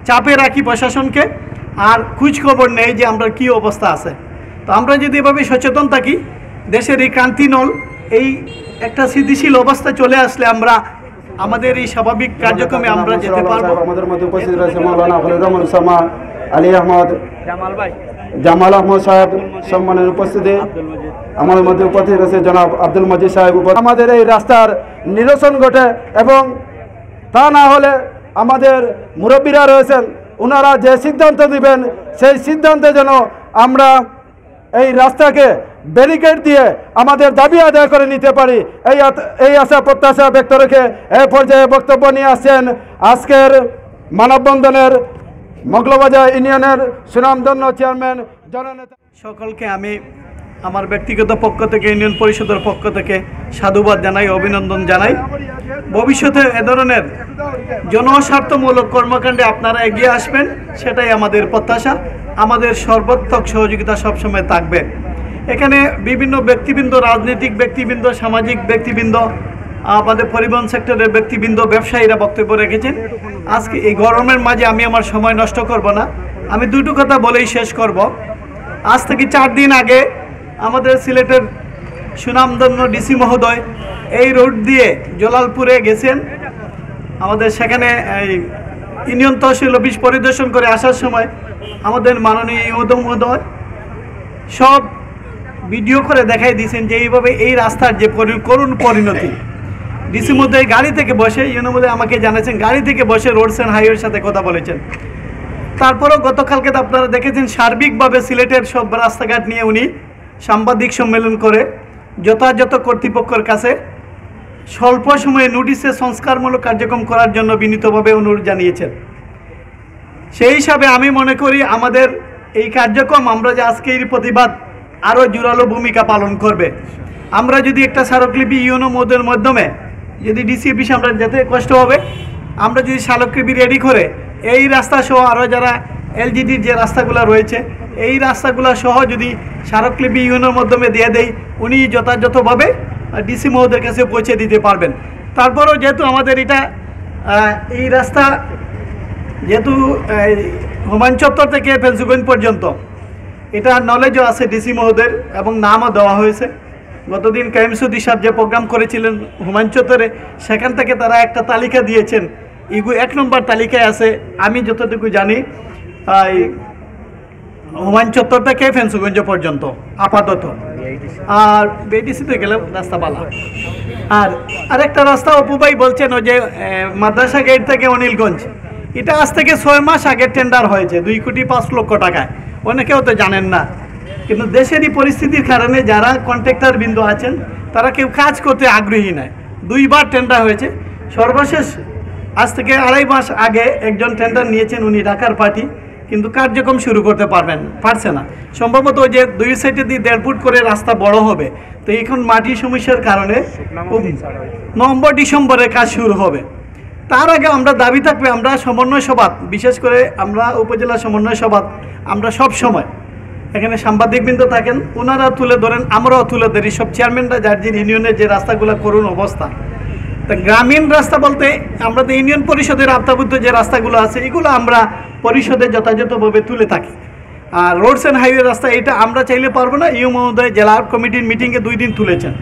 চাপে রাখি প্রশাসনকে, আর খোঁজ খবর নেই যে আমরা কী অবস্থা আছে। তো আমরা যদি এভাবে সচেতন থাকি, দেশের এই ক্রান্তি নল এই একটা স্থিতিশীল অবস্থা চলে আসলে আমরা আমাদের এই স্বাভাবিক কার্যক্রমে আমরা যেতে পারবো। আমাদের মধ্যে উপস্থিত রয়েছে মাওলানা খলিলুর রহমান উসামা, আলী আহমদ, জামাল আহমদ সাহেব সম্মানের উপস্থিতি। আমাদের মধ্যে উপস্থিত রয়েছে জনাব আব্দুল মজিদ সাহেব। আমাদের এই রাস্তার নিরসন ঘটে, এবং তা না হলে আমাদের মুরব্বীরা রয়েছেন, ওনারা যে সিদ্ধান্ত নেবেন সেই সিদ্ধান্তে যেন আমরা এই রাস্তাকে ব্যারিকেড দিয়ে আমাদের দাবি আদায় করে নিতে পারি, এই আশা প্রত্যাশা ব্যক্ত রেখে এই পর্যায়ে বক্তব্য নিয়ে আসছেন আজকের মানববন্ধনের মগলবাজার ইউনিয়নের সুনামধন্য চেয়ারম্যান জননেতা। সকলকে আমি আমার ব্যক্তিগত পক্ষ থেকে, ইউনিয়ন পরিষদের পক্ষ থেকে সাধুবাদ জানাই, অভিনন্দন জানাই। ভবিষ্যতে এ ধরনের জনস্বার্থমূলক কর্মকাণ্ডে আপনারা এগিয়ে আসবেন, সেটাই আমাদের প্রত্যাশা। আমাদের সর্বাত্মক সহযোগিতা সবসময় থাকবে। এখানে বিভিন্ন ব্যক্তিবৃন্দ, রাজনৈতিক ব্যক্তিবৃন্দ, সামাজিক ব্যক্তিবৃন্দ, আমাদের পরিবহন সেক্টরের ব্যক্তিবৃন্দ, ব্যবসায়ীরা বক্তব্য রেখেছেন। আজকে এই গরমের মাঝে আমি আমার সময় নষ্ট করব না, আমি দুটো কথা বলেই শেষ করব। আজ থেকে 4 দিন আগে আমাদের সিলেটের সুনামধন্য ডিসি মহোদয় এই রোড দিয়ে জলালপুরে গেছেন। আমাদের সেখানে এই ইউনিয়ন তহসিল অফিস পরিদর্শন করে আসার সময় আমাদের মাননীয় ইউদম মহোদয় সব ভিডিও করে দেখাই দিয়েছেন যে এইভাবে এই রাস্তার যে করুণ পরিণতি। ডিসি মহোদয় গাড়ি থেকে বসে, ইউনিয়ন মহোদয় আমাকে জানাচ্ছেন, গাড়ি থেকে বসে রোডস অ্যান্ড হাইওয়ের সাথে কথা বলেছেন। তারপরেও গতকালকে তো আপনারা দেখেছেন সার্বিকভাবে সিলেটের সব রাস্তাঘাট নিয়ে উনি সাংবাদিক সম্মেলন করে যথাযথ কর্তৃপক্ষের কাছে স্বল্প সময়ে নোটিশে সংস্কারমূলক কার্যক্রম করার জন্য বিনীতভাবে অনুরোধ জানিয়েছেন। সেই হিসাবে আমি মনে করি আমাদের এই কার্যক্রম, আমরা যে আজকে এই প্রতিবাদ আরও জোরালো ভূমিকা পালন করবে। আমরা যদি একটা স্মারকলিপি ইউনো মোদের মাধ্যমে যদি ডিসি অফিসে আমরা যেতে কষ্ট হবে, আমরা যদি স্মারকলিপি রেডি করে এই রাস্তা সহ আরও যারা এলজিডির যে রাস্তাগুলো রয়েছে এই রাস্তাগুলো সহ যদি স্মারকলিপি ইউনোর মাধ্যমে দিয়ে দেই, উনি যথাযথভাবে ডিসি মহোদয়ের কাছে পৌঁছে দিতে পারবেন। তারপরেও যেহেতু আমাদের এটা এই রাস্তা যেহেতু হুমায়ুন চত্বর থেকে ফেলসুগঞ্জ পর্যন্ত এটা নলেজও আছে ডিসি মহোদয়ের এবং নামও দেওয়া হয়েছে। গতদিন কাইমসুদ্দি সাহেব যে প্রোগ্রাম করেছিলেন হুমায়ুন চত্বরে, সেখান থেকে তারা একটা তালিকা দিয়েছেন, ইগু 1 নম্বর তালিকায় আছে। আমি যতটুকু জানি হুমায়ুন চত্বর থেকে ফেন্সুগঞ্জ পর্যন্ত আপাতত, আর বেডিসিতে গেলে রাস্তা পালা। আর আরেকটা রাস্তা অপুভাই বলছেন ওই যে মাদ্রাসা গেট থেকে অনিলগঞ্জ, এটা আজ থেকে 6 মাস আগে টেন্ডার হয়েছে 2,05,00,000 টাকায়। অনেকেও তো জানেন না, কিন্তু দেশেরই পরিস্থিতির কারণে যারা কন্ট্রাক্টর বিন্দু আছেন তারা কেউ কাজ করতে আগ্রহী নয়। 2 বার টেন্ডার হয়েছে। সর্বশেষ আজ থেকে 2.5 মাস আগে একজন টেন্ডার নিয়েছেন, উনি ঢাকার পার্টি, কিন্তু কার্যক্রম শুরু করতে পারছে না। সম্ভবত ওই যে 2 সাইডে দিয়ে 1.5 ফুট করে রাস্তা বড় হবে, তো এখন মাটির সমস্যার কারণে নভেম্বর-ডিসেম্বরে কাজ শুরু হবে। তার আগে আমরা দাবি থাকবে, আমরা সমন্বয় সভা, বিশেষ করে আমরা উপজেলা সমন্বয় সভা, আমরা সব সময় এখানে সাংবাদিকবৃন্দ থাকেন, ওনারা তুলে ধরেন, আমরাও তুলে ধরি, সব চেয়ারম্যানরা যার ইউনিয়নের যে রাস্তাগুলো করুন অবস্থা। তা গ্রামীণ রাস্তা বলতে আমরা তো ইউনিয়ন পরিষদের আওতাভুক্ত যে রাস্তাগুলো আছে এগুলো আমরা পরিষদে যথাযথভাবে তুলে থাকি। আর রোডস অ্যান্ড হাইওয়ে রাস্তা এটা আমরা চাইলে পারবো না, ইউ মহোদয় জেলা কমিটির মিটিংয়ে 2 দিন তুলেছেন।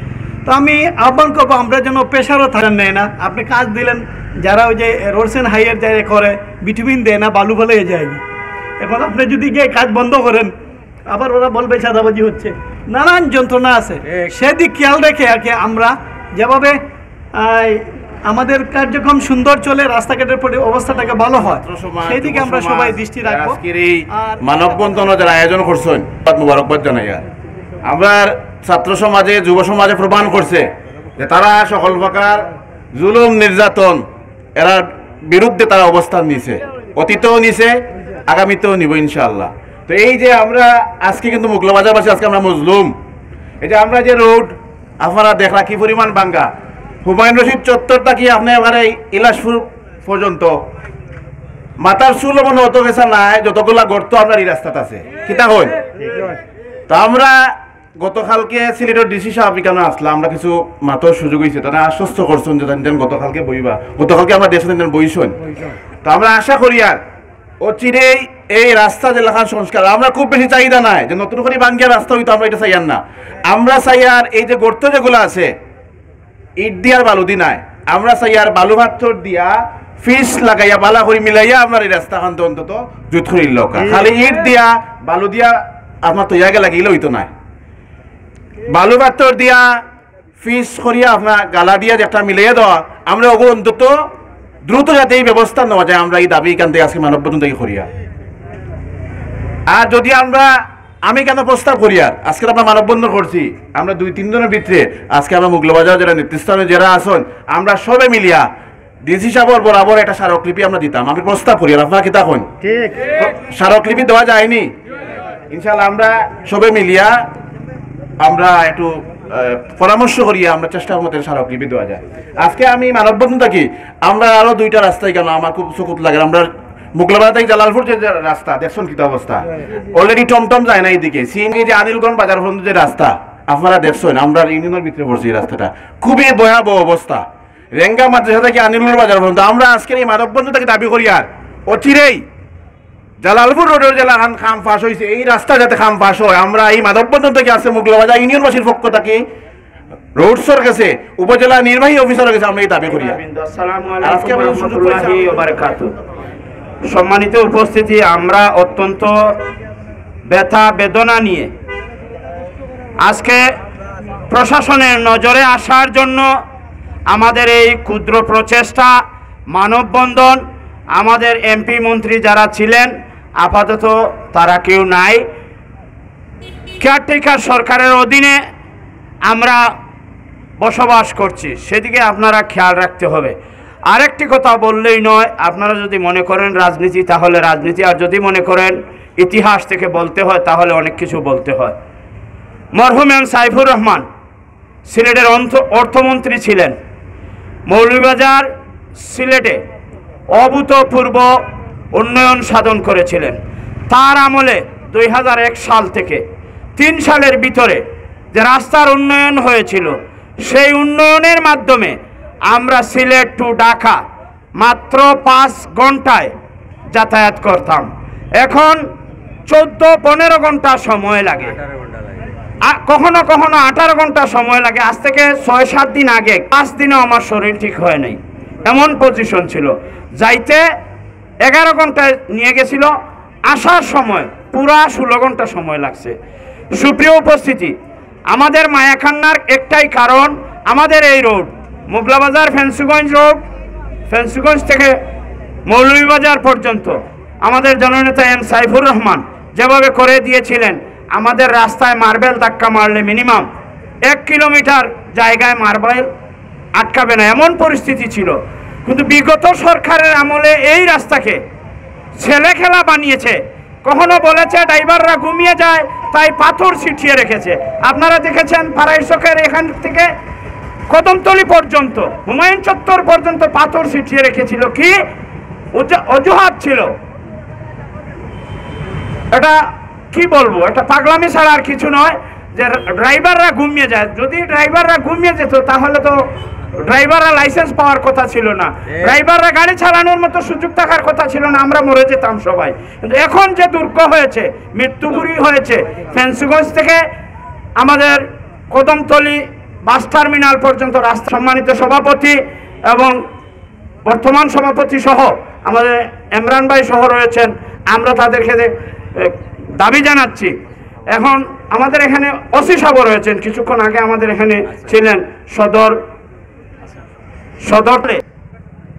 তো আমি আহ্বান করবো, আমরা যেন পেশারও থাকেন নেয় না, আপনি কাজ দিলেন, যারা ওই যে রোডস অ্যান্ড হাইওয়ের জায়গায় করে বিটুমিন দেয় না, বালু ফেলে যায়নি। এখন আপনি যদি গিয়ে কাজ বন্ধ করেন, আবার ওরা বলবে সাদাবাজি হচ্ছে, নানান যন্ত্রণা আছে। সেদিক খেয়াল রেখে আর কি আমরা যেভাবে আমাদের কার্যক্রম সুন্দর চলে, রাস্তাঘাটের অবস্থাটাকে ভালো হয়, সেই দিকে আমরা সবাই দৃষ্টি রাখবো। মানববন্ধন যারা আয়োজন করছেন মুবারকবাদ জানাই। আমরা ছাত্র সমাজে, যুব সমাজে প্রমাণ করছে যে তারা সকল প্রকার জুলুম নির্যাতন এর বিরুদ্ধে তারা অবস্থান নিছে, অতীতেও নিছে, আগামীতেও নিব ইনশাআল্লাহ। তো এই যে আমরা আজকে কিন্তু মগলবাজারবাসী আজকে আমরা মজলুম, এই যে আমরা যে রোড আপনারা দেখলা কি পরিমাণ ভাঙ্গা, হুমায়ুন রশিদ চত্বরটা কি আপনি এবারে ইলাসপুর পর্যন্ত মাথার চুল মনে অত গেছা নাই, যতগুলা গর্ত আপনার এই রাস্তাতে আছে কিতা হই। তো আমরা গতকালকে সিলেটের ডিসি সাহেব এখানে আসলাম, আমরা কিছু মাথার সুযোগ হয়েছে, তারা আশ্বস্ত করছেন যে গতকালকে বইবা, গতকালকে আমরা দেশ বইছেন। তো আমরা আশা করি আর অচিরেই এই রাস্তা যে লেখার সংস্কার আমরা খুব বেশি চাহিদা নাই যে নতুন করে বাঙ্গিয়া রাস্তা হইতো, আমরা এটা চাই না। আমরা চাই আর এই যে গর্ত যেগুলো আছে ইট দিয়ার বালু দি নাই, আমরা চাই আর বালু পাথর দিয়া ফিস লাগাইয়া বালা করে মিলাইয়া আপনার এই রাস্তা খান অন্তত জুত করিল। খালি ইট দিয়া বালু দিয়া আপনার তৈয়া গেলে গেলে হইতো না, বালু পাথর দিয়া ফিস করিয়া আপনার গালা দিয়া যেটা মিলাইয়া দেওয়া, আমরা ওগুলো অন্তত দ্রুত যাতে এই ব্যবস্থা নেওয়া যায়, আমরা এই দাবি এখান থেকে আজকে মানববন্ধন থেকে করিয়া। আর যদি আমি কেন প্রস্তাব করি আর আজকে আমরা মানববন্ধন করছি, আমরা 2-3 জনের ভিতরে আজকে আমরা মুগলবাজার যারা নেতৃস্থানে যারা আছেন আমরা সবে মিলিয়া ডিসি সাহেবের বরাবর একটা স্মারকলিপি আমরা দিতাম। আমি প্রস্তাব করি আর আপনারা কি তখন ঠিক স্মারকলিপি দেওয়া যায়নি? ইনশাআল্লাহ আমরা সবে মিলিয়া আমরা একটু পরামর্শ করিয়া আমরা চেষ্টা মতো স্মারকলিপি দেওয়া যায়। আজকে আমি মানববন্ধন থাকি, আমরা আরো 2টা রাস্তায় কেন আমার খুব চকুত লাগে। আমরা মুগলাবাজার থেকে জালালপুর যে রাস্তা দেখছেন কি অবস্থা, অলরেডি টমটম যায় না এইদিকে। সিএনজি যে আনিলগঞ্জ বাজার পর্যন্ত যে রাস্তা আপনারা দেখছেন, আমরা ইউনিয়নের ভিতরে পড়ছি এই রাস্তাটা খুবই ভয়াবহ অবস্থা। রেঙ্গা মাদ্রাসা থেকে আনিলগঞ্জ বাজার পর্যন্ত আমরা আজকের এই মানববন্ধন থেকে দাবি করি আর অচিরেই জালালপুর রোডের জেলা খাম ফাঁস হয়েছে, এই রাস্তা যাতে খাম ফাঁস হয়। আমরা এই মানববন্ধন থেকে আসছে মুগলাবাজার ইউনিয়নবাসীর পক্ষ থেকে রোড সর গেছে উপজেলা নির্বাহী অফিসারের কাছে আমরা এই দাবি করি। সম্মানিত উপস্থিতি, আমরা অত্যন্ত ব্যথা বেদনা নিয়ে আজকে প্রশাসনের নজরে আসার জন্য আমাদের এই ক্ষুদ্র প্রচেষ্টা মানববন্ধন। আমাদের এমপি মন্ত্রী যারা ছিলেন আপাতত তারা কেউ নাই, কেয়ারটেকার সরকারের অধীনে আমরা বসবাস করছি, সেদিকে আপনারা খেয়াল রাখতে হবে। আরেকটি কথা বললেই নয়, আপনারা যদি মনে করেন রাজনীতি তাহলে রাজনীতি, আর যদি মনে করেন ইতিহাস থেকে বলতে হয় তাহলে অনেক কিছু বলতে হয়। মরহুম এম সাইফুর রহমান সিলেটের অর্থমন্ত্রী ছিলেন। মৌলভীবাজার সিলেটে অভূতপূর্ব উন্নয়ন সাধন করেছিলেন। তার আমলে 2001 সাল থেকে 3 সালের ভিতরে যে রাস্তার উন্নয়ন হয়েছিল, সেই উন্নয়নের মাধ্যমে আমরা সিলেট টু ঢাকা মাত্র 5 ঘন্টায় যাতায়াত করতাম। এখন 14-15 ঘন্টা সময় লাগে, কখনো কখনো 18 ঘন্টা সময় লাগে। আজ থেকে 6-7 দিন আগে 5 দিনও আমার শরীর ঠিক হয় নাই, এমন পজিশন ছিল। যাইতে 11 ঘন্টায় নিয়ে গেছিল, আসার সময় পুরা 16 ঘন্টা সময় লাগছে। সুপ্রিয় উপস্থিতি, আমাদের মায়াখান্নার একটাই কারণ, আমাদের এই রোড মোগলাবাজার ফেন্সিগঞ্জ রোড, ফেন্সিগঞ্জ থেকে মৌলভীবাজার পর্যন্ত আমাদের জননেতা এম সাইফুর রহমান যেভাবে করে দিয়েছিলেন, আমাদের রাস্তায় মার্বেল ধাক্কা মারলে মিনিমাম 1 কিলোমিটার জায়গায় মার্বেল আটকাবে না, এমন পরিস্থিতি ছিল। কিন্তু বিগত সরকারের আমলে এই রাস্তাকে ছেলে খেলা বানিয়েছে। কখনো বলেছে ড্রাইভাররা ঘুমিয়ে যায় তাই পাথর ছিটিয়ে রেখেছে। আপনারা দেখেছেন পাড়াই চকের এখান থেকে কদমতলি পর্যন্ত, হুমায়ুন চত্বর পর্যন্ত পাথর ছিটিয়ে রেখেছিল। কি অজুহাত ছিল? এটা কি বলবো, এটা পাগলামি ছাড়া আর কিছু নয় যে ড্রাইভাররা ঘুমিয়ে যায়। যদি ড্রাইভাররা ঘুমিয়ে যেত তাহলে তো ড্রাইভাররা লাইসেন্স পাওয়ার কথা ছিল না, ড্রাইভাররা গাড়ি চালানোর মতো সুযোগ থাকার কথা ছিল না, আমরা মরে যেতাম সবাই। কিন্তু এখন যে দুর্গ হয়েছে, মৃত্যুপুরী হয়েছে, ফেন্সিগঞ্জ থেকে আমাদের কদমতলি বাস টার্মিনাল পর্যন্ত রাস্তা। সম্মানিত সভাপতি এবং বর্তমান সভাপতি সহ আমাদের ইমরান ভাই সহ রয়েছেন, আমরা তাদেরকে দাবি জানাচ্ছি। এখন আমাদের এখানে ওসি সাহেব রয়েছেন, কিছুক্ষণ আগে আমাদের এখানে ছিলেন। সদরে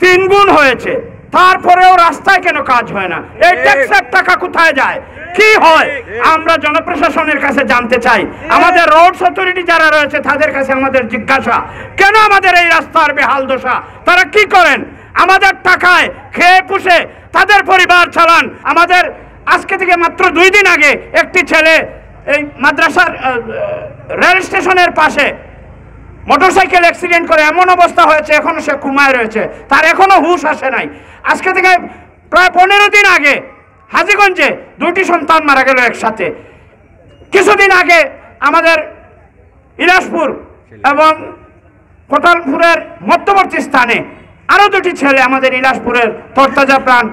3 গুণ হয়েছে, তারপরেও রাস্তায় কেন কাজ হয় না? এই ট্যাক্সের টাকা কোথায় যায়, কি হয়? আমরা জনপ্রশাসনের কাছে জানতে চাই। আমাদের রোড অথরিটি যারা রয়েছে তাদের কাছে আমাদের জিজ্ঞাসা, কেন আমাদের এই রাস্তার বেহাল দশা? তারা কি করেন? আমাদের টাকায় খেয়ে পুষে তাদের পরিবার চালান। আমাদের আজকে থেকে মাত্র 2 দিন আগে একটি ছেলে এই মাদ্রাসার রেল স্টেশনের পাশে মোটরসাইকেল অ্যাক্সিডেন্ট করে এমন অবস্থা হয়েছে, এখনো সে ঘুমায় রয়েছে, তার এখনো হুঁশ আসে নাই। আজকে থেকে প্রায় 15 দিন আগে হাজীগঞ্জে 2টি সন্তান মারা গেল একসাথে। কিছুদিন আগে আমাদের ইলাসপুর এবং কোটালপুরের মধ্যবর্তী স্থানে আরো 2টি ছেলে আমাদের ইলাসপুরের তরতাজা প্রাণ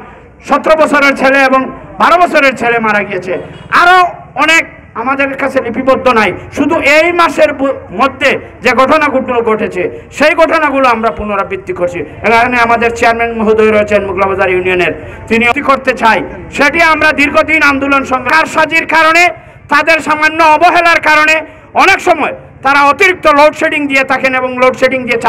17 বছরের ছেলে এবং 12 বছরের ছেলে মারা গিয়েছে। আরও অনেক আমাদের কাছে লিপিবদ্ধ নাই। শুধু এই মাসের মধ্যে যে ঘটনাগুলো ঘটেছে সেই ঘটনাগুলো আমরা পুনরাবৃত্তি করছি। এখানে আমাদের চেয়ারম্যান মহোদয় রয়েছেন মোগলাবাজার ইউনিয়নের, তিনি করতে চাই সেটি আমরা দীর্ঘদিন আন্দোলন সংগ্রাম কারসাজির কারণে, তাদের সামান্য অবহেলার কারণে অনেক সময় তারা অতিরিক্ত লোডশেডিং দিয়ে থাকেন এবং লোডশেডিং দিয়ে